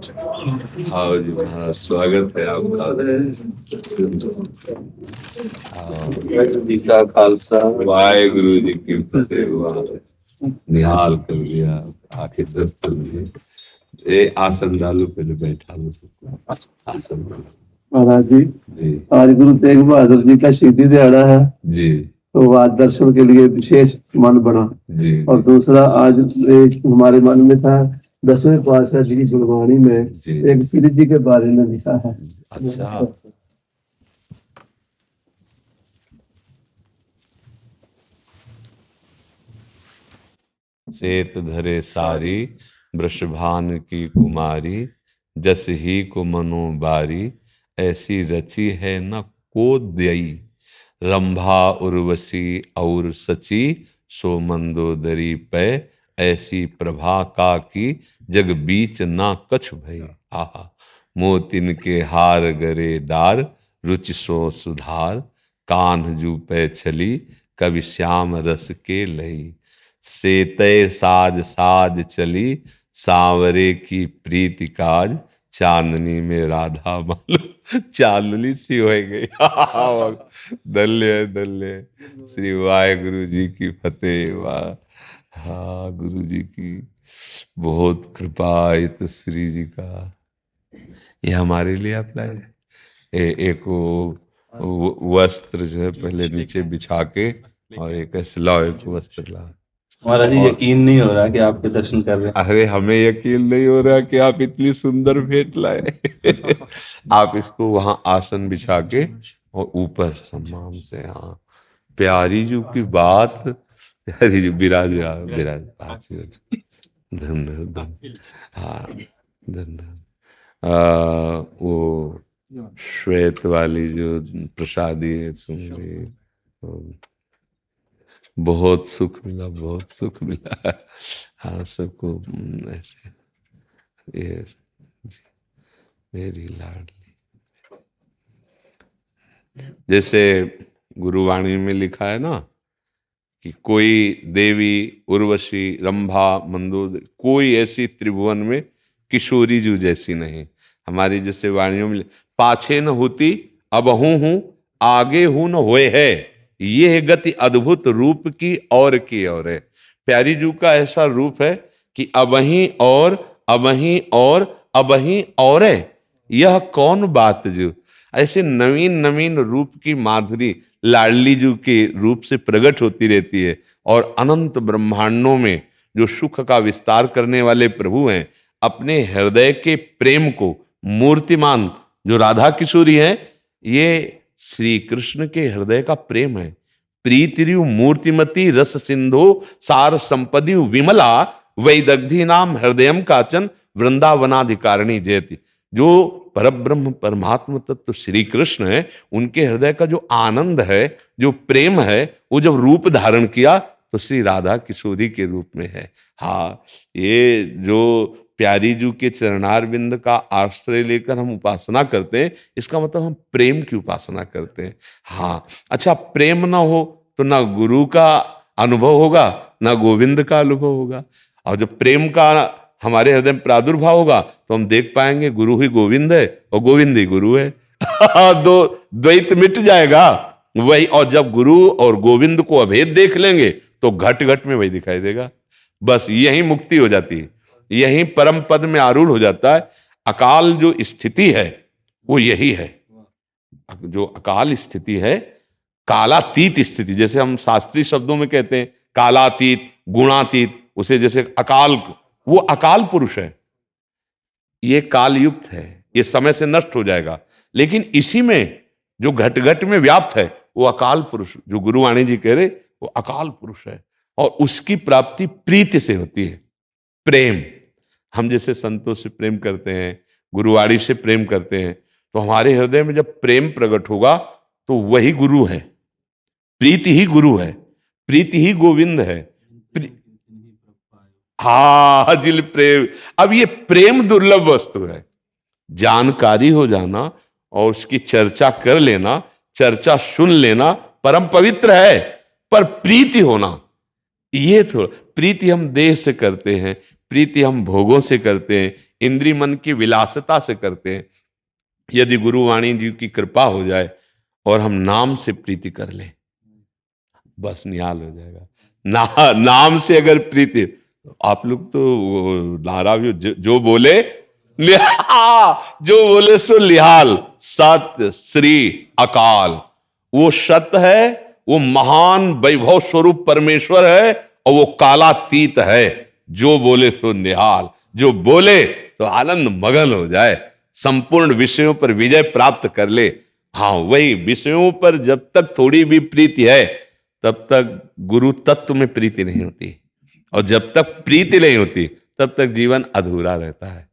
हाँ जी महाराज, स्वागत है आपका। जी का खालसा। वाहेगुरु जी की फतेह। निहाल कर लिया, आखिर दस्तक दिए। ये आसन डालो, पहले बैठा लो सबको। आसन डालो। महाराज जी, जी आज गुरु तेग बहादुर जी का शहीदी दिहाड़ा है, जी तो आज दर्शन के लिए विशेष मन बना। जी और दूसरा, आज एक हमारे मन में था, 10वें पातशाह जी की गुरबाणी में जी। एक श्री जी के बारे में लिखा है। अच्छा, सेत धरे सारी वृषभान की कुमारी, जस ही को मनो बारी, ऐसी रची है न को दई। रंभा उर्वशी और सची, सो मंदोदरी पै, ऐसी प्रभा का की, जग बीच ना कछ भई। आहा, मोतिन के हार गरे डार, रुचि सो सुधार, कान्ह जू पै छली, कवि श्याम रस के लई। सेतय साज साज चली, सांवरे की प्रीति काज, चांदनी में राधा मालूम चांदनी सी हो गई। धन्य धन्य, श्री वाहेगुरु जी की फतेह। वाह, हाँ गुरु जी की बहुत कृपा। ये तो श्री जी का, ये हमारे लिए आप लाए। एक वस्त्र जो है पहले नीचे बिछा के, और एक ऐसे लाओ, एक वस्त्र लाओ। महाराज जी, और यकीन नहीं हो रहा कि आपके दर्शन कर रहे हैं। अरे हमें यकीन नहीं हो रहा कि आप इतनी सुंदर भेंट लाए। आप इसको वहां आसन बिछा के और ऊपर सम्मान से, हाँ प्यारी जी की बात, प्यारी जी विराज विराज। धन्य धन्य, हाँ धन्य। वो श्वेत वाली जो प्रसादी है, सुन ली, बहुत सुख मिला, बहुत सुख मिला। हाँ सबको ऐसे, ये जी, मेरी लाडली। जैसे गुरुवाणी में लिखा है ना कि कोई देवी उर्वशी रंभा मंदोदरी, कोई ऐसी त्रिभुवन में किशोरी जू जैसी नहीं। हमारी जैसे वाणियों में पाछे न होती अबहू हूं, आगे हूं न होए है, ये है गति अद्भुत रूप की और की और है। प्यारी जू का ऐसा रूप है कि अबही और अबही और अबही और है। यह कौन बात जो, ऐसे नवीन नवीन रूप की माधुरी लाडली जू के रूप से प्रकट होती रहती है। और अनंत ब्रह्मांडों में जो सुख का विस्तार करने वाले प्रभु हैं, अपने हृदय के प्रेम को मूर्तिमान जो राधा किशोरी है, ये श्री कृष्ण के हृदय का प्रेम है। प्रीतिरु मूर्तिमती रस सिंधु, सार संपदि विमला, वैदग्धि नाम हृदयम काचन, वृंदावनाधिकारिणी जयति। जो परब्रह्म परमात्म तत्व श्री कृष्ण है, उनके हृदय का जो आनंद है, जो प्रेम है, वो जब रूप धारण किया तो श्री राधा किशोरी के रूप में है। हाँ, ये जो प्यारी जू के चरणार बिंद का आश्रय लेकर हम उपासना करते हैं, इसका मतलब हम प्रेम की उपासना करते हैं। हाँ, अच्छा प्रेम ना हो तो ना गुरु का अनुभव होगा, ना गोविंद का अनुभव होगा। और जब प्रेम का हमारे हृदय में प्रादुर्भाव होगा तो हम देख पाएंगे गुरु ही गोविंद है और गोविंद ही गुरु है। दो द्वैत मिट जाएगा वही। और जब गुरु और गोविंद को अभेद देख लेंगे तो घट घट में वही दिखाई देगा। बस यही मुक्ति हो जाती है, यही परम पद में आरूढ़ हो जाता है। अकाल जो स्थिति है वो यही है। जो अकाल स्थिति है, कालातीत स्थिति, जैसे हम शास्त्रीय शब्दों में कहते हैं कालातीत गुणातीत, उसे जैसे अकाल, वो अकाल पुरुष है। ये काल युक्त है, ये समय से नष्ट हो जाएगा। लेकिन इसी में जो घट घट में व्याप्त है वो अकाल पुरुष, जो गुरुवाणी जी कह रहे, वो अकाल पुरुष है। और उसकी प्राप्ति प्रीति से होती है, प्रेम। हम जैसे संतों से प्रेम करते हैं, गुरुवाणी से प्रेम करते हैं, तो हमारे हृदय में जब प्रेम प्रकट होगा तो वही गुरु है। प्रीति ही गुरु है, प्रीति ही गोविंद है। हाँ जिल प्रेम। अब ये प्रेम दुर्लभ वस्तु है। जानकारी हो जाना और उसकी चर्चा कर लेना, चर्चा सुन लेना परम पवित्र है, पर प्रीति होना ये थोड़ा। प्रीति हम देह से करते हैं, प्रीति हम भोगों से करते हैं, इंद्रिय मन की विलासिता से करते हैं। यदि गुरुवाणी जी की कृपा हो जाए और हम नाम से प्रीति कर लें, बस निहाल हो जाएगा। नाम से अगर प्रीति, आप लोग तो नारा भी जो बोले जो बोले सो लिहाल, सत्य श्री अकाल, वो सत्य है, वो महान वैभव स्वरूप परमेश्वर है, और वो कालातीत है। जो बोले सो निहाल, जो बोले तो आनंद मगन हो जाए, संपूर्ण विषयों पर विजय प्राप्त कर ले। हाँ, वही विषयों पर जब तक थोड़ी भी प्रीति है तब तक गुरु तत्व में प्रीति नहीं होती, और जब तक प्रीति नहीं होती तब तक जीवन अधूरा रहता है।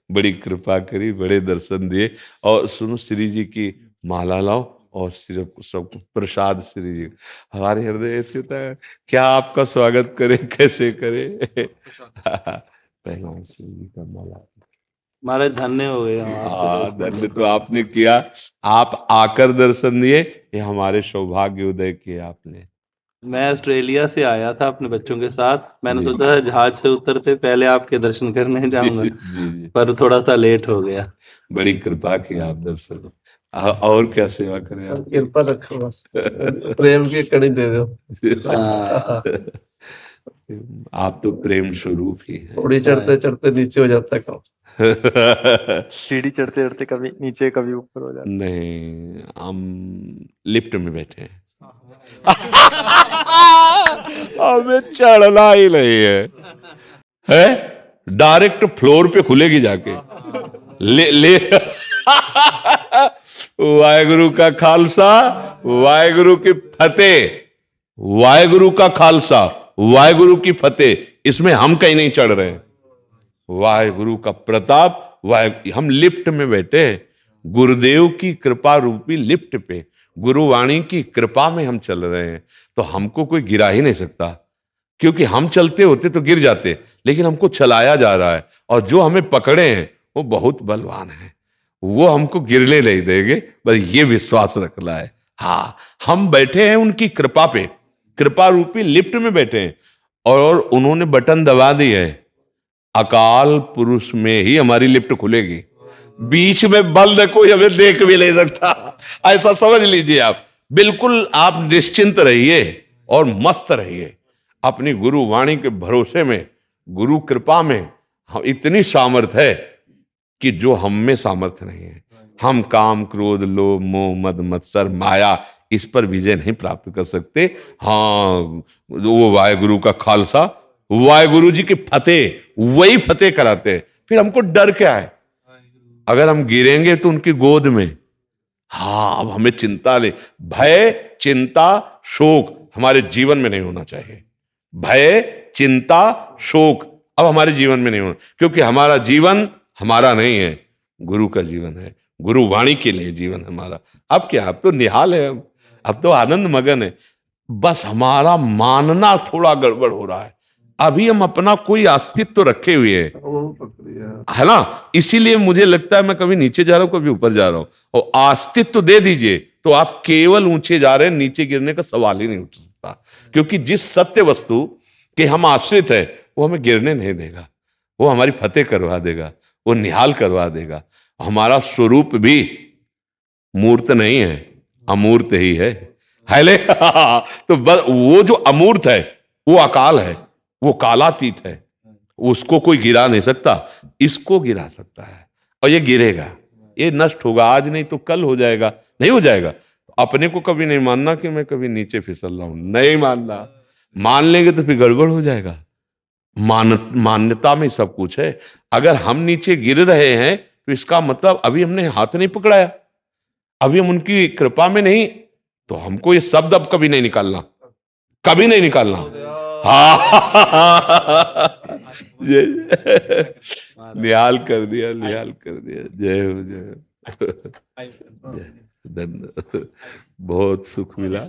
बड़ी कृपा करी, बड़े दर्शन दिए। और सुनो, श्री जी की माला लाओ और सिर्फ सब प्रसाद श्री जी। हमारे हृदय ऐसे होता है, क्या आपका स्वागत करें, कैसे करें। पहला श्री जी का माला। महाराज धन्य हो गए हम आपसे। धन्य तो आपने किया, आप आकर दर्शन दिए, ये हमारे सौभाग्य उदय किए आपने। मैं ऑस्ट्रेलिया से आया था अपने बच्चों के साथ, मैंने सोचा था जहाज से उतरते पहले आपके दर्शन करने जाऊंगा, जी। पर थोड़ा सा लेट हो गया। बड़ी कृपा की आप दर्शन। और क्या सेवा करें आप? कृपा रखो, बस प्रेम की कड़ी दे दो। आप तो प्रेम स्वरूप ही हैं। थोड़ी चढ़ते चढ़ते नीचे हो जाता है काम। सीढ़ी चढ़ते चढ़ते कभी नीचे कभी ऊपर हो जाता। नहीं, हम लिफ्ट में बैठे हैं। हमें चढ़ना ही नहीं है डायरेक्ट फ्लोर पे खुलेगी जाके। ले वाहेगुरु का खालसा, वाहेगुरु की फतेह, वाहेगुरु का खालसा, वाहेगुरु की फतेह। इसमें हम कहीं नहीं चढ़ रहे हैं। वाहेगुरु का प्रताप, हम लिफ्ट में बैठे, गुरुदेव की कृपा रूपी लिफ्ट पे, गुरुवाणी की कृपा में हम चल रहे हैं। तो हमको कोई गिरा ही नहीं सकता, क्योंकि हम चलते होते तो गिर जाते, लेकिन हमको चलाया जा रहा है, और जो हमें पकड़े हैं वो बहुत बलवान है, वो हमको गिरने नहीं देंगे, बस ये विश्वास रखना है। हाँ, हम बैठे हैं उनकी कृपा पे, कृपा रूपी लिफ्ट में बैठे हैं, और उन्होंने बटन दबा दी है। अकाल पुरुष में ही हमारी लिफ्ट खुलेगी, बीच में बंद कोई हमें देख भी नहीं सकता, ऐसा समझ लीजिए आप। बिल्कुल आप निश्चिंत रहिए और मस्त रहिए अपनी गुरु वाणी के भरोसे में, गुरु कृपा में। हम इतनी सामर्थ्य है कि जो हम में सामर्थ्य नहीं है। हम काम क्रोध लोभ मोह मद मत्सर माया, इस पर विजय नहीं प्राप्त कर सकते। हाँ, वो वाहेगुरु का खालसा, वाहेगुरु जी की फतेह, वही फतेह कराते हैं। फिर हमको डर क्या है? अगर हम गिरेंगे तो उनकी गोद में। हाँ, अब हमें चिंता ले, भय चिंता शोक हमारे जीवन में नहीं होना चाहिए। भय चिंता शोक अब हमारे जीवन में नहीं होना, क्योंकि हमारा जीवन हमारा नहीं है, गुरु का जीवन है, गुरु वाणी के लिए जीवन हमारा। अब क्या, अब तो निहाल है, अब तो आनंद मगन है। बस हमारा मानना थोड़ा गड़बड़ हो रहा है। अभी हम अपना कोई अस्तित्व तो रखे हुए हैं, है ना? इसीलिए मुझे लगता है मैं कभी नीचे जा रहा हूं, कभी ऊपर जा रहा हूं। और अस्तित्व तो दे दीजिए तो आप केवल ऊंचे जा रहे हैं, नीचे गिरने का सवाल ही नहीं उठ सकता। क्योंकि जिस सत्य वस्तु के हम आश्रित है वो हमें गिरने नहीं देगा, वो हमारी फतेह करवा देगा, वो निहाल करवा देगा। हमारा स्वरूप भी मूर्त नहीं है, अमूर्त ही है ले तो वो जो अमूर्त है वो अकाल है, वो कालातीत है, उसको कोई गिरा नहीं सकता। इसको गिरा सकता है, और ये गिरेगा, ये नष्ट होगा, आज नहीं तो कल हो जाएगा। नहीं हो जाएगा, अपने को कभी नहीं मानना कि मैं कभी नीचे फिसल रहा हूं, नहीं मानना। मान लेंगे तो फिर गड़बड़ हो जाएगा। मान्यता में सब कुछ है। अगर हम नीचे गिर रहे हैं तो इसका मतलब अभी हमने हाथ नहीं पकड़ाया, अभी हम उनकी कृपा में नहीं, तो हमको ये शब्द अब कभी नहीं निकालना, कभी नहीं निकालना। हाँ निहाल कर दिया, निहाल कर दिया। जय हो, जय हो। बहुत सुख मिला।